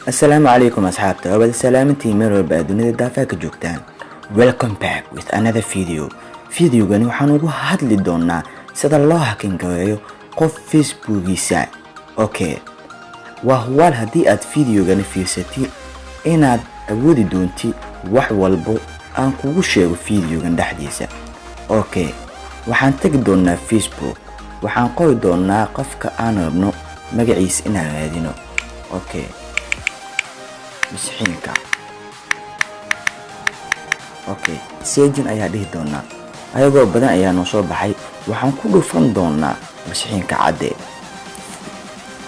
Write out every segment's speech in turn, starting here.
السلام عليكم أصحابتا وبعد سلامتي مروا بأدوني دافاك جوكتان. Welcome back with another video. فيديوغاني waxaan ugu hadli doonaa sida loo hakin gareeyo qof Facebookiisa. Okay. Waa haddii aad fiidiyoogani fiirsatay inaad awoodi doonti wax walbo aan kugu sheego fiidiyoogan dhexdiisa. Okay. Waxaan tagi doonaa Facebook. Waxaan qori doonaa qofka aan rabno magaciisa inaan raadino. Okay. مسحينك اوكي سيجن ayaa dhihi doona ayagoo badan ayaa noo soo baxay waxaan ku dhufan doonaa مسحينك cadde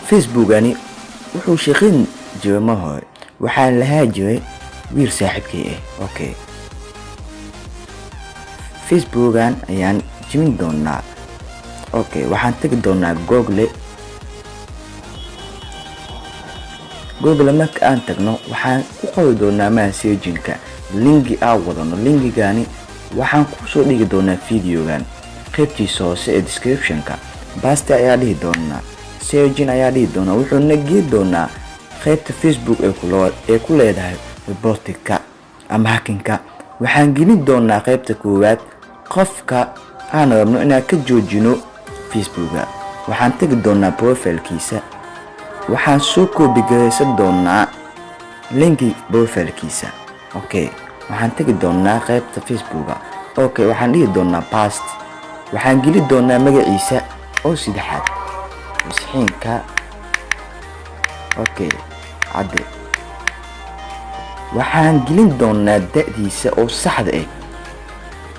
Facebookani wuxuu shaqeyn jiray ma hore waxaan lahaa jiray wiil saaxiibkay ah okay Facebookan ayaan jimin doonaa okay waxaan tagi doonaa Google marka aan tagno waxaan ku qori doonaa message-ka linki aan wadano linkigani waxaan ku soo dhigi doonaa fiidiyoogan qaybtiisa hoose ee description-ka basta ayaa dhihi doonaa message ayaa dhihi doonaa wuxuu nagi doonaa qaybta Facebook ee ku leedahay reporting-ka ama hacking-ka waxaan gelin doonaa qaybta koowaad qofka aan rabno inaan ka joojino Facebook-ga waxaan tagi doonaa profile-kiisa waxaan soo koobi gareysan doonaa linki profile-kiisa okay waxaan tagi doonaa qaybta Facebook-ga okay waxaan dhihi doonaa past waxaan geli doonaa magaciisa oo saddexaad مسحينك okay cadde waxaan gelin doonaa da'diisa oo saxda ah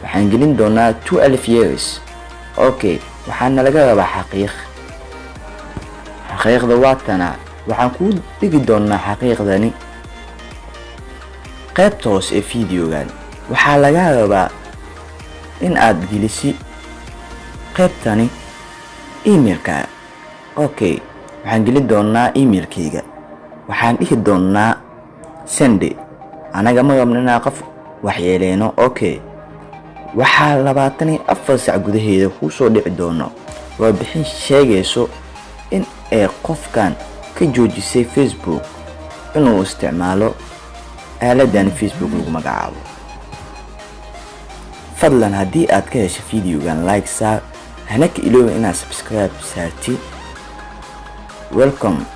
waxaan gelin doonaa 12 years okay waxaan laga rabaa xaqiiqda waatana waxaan ku dhigi doonaa xaqiiqdani qaybta hoose ee fiidiyoogan waxaa laga rabaa in aad gelisi qaybtani emailka okay waxaan gelin doonaa emailkayga waxaan dhihi doonaa send anaga ma rabnaa qof wax yeeleeno okay waxaa 24 saac gudaheeda ku soo dhici doono waa bixin sheegayso in ay qofkan ka joojisay Facebook inuu isticmaalo aaladan Facebook lagu magacaabo fadlan haddii aad ka heshay fiidiyoogan like saar hana ka iloobi inaad subscribe saarti welcome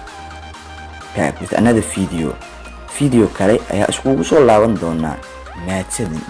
back with another video kale ayaa iskugu soo laaban doonaa mahadsanid.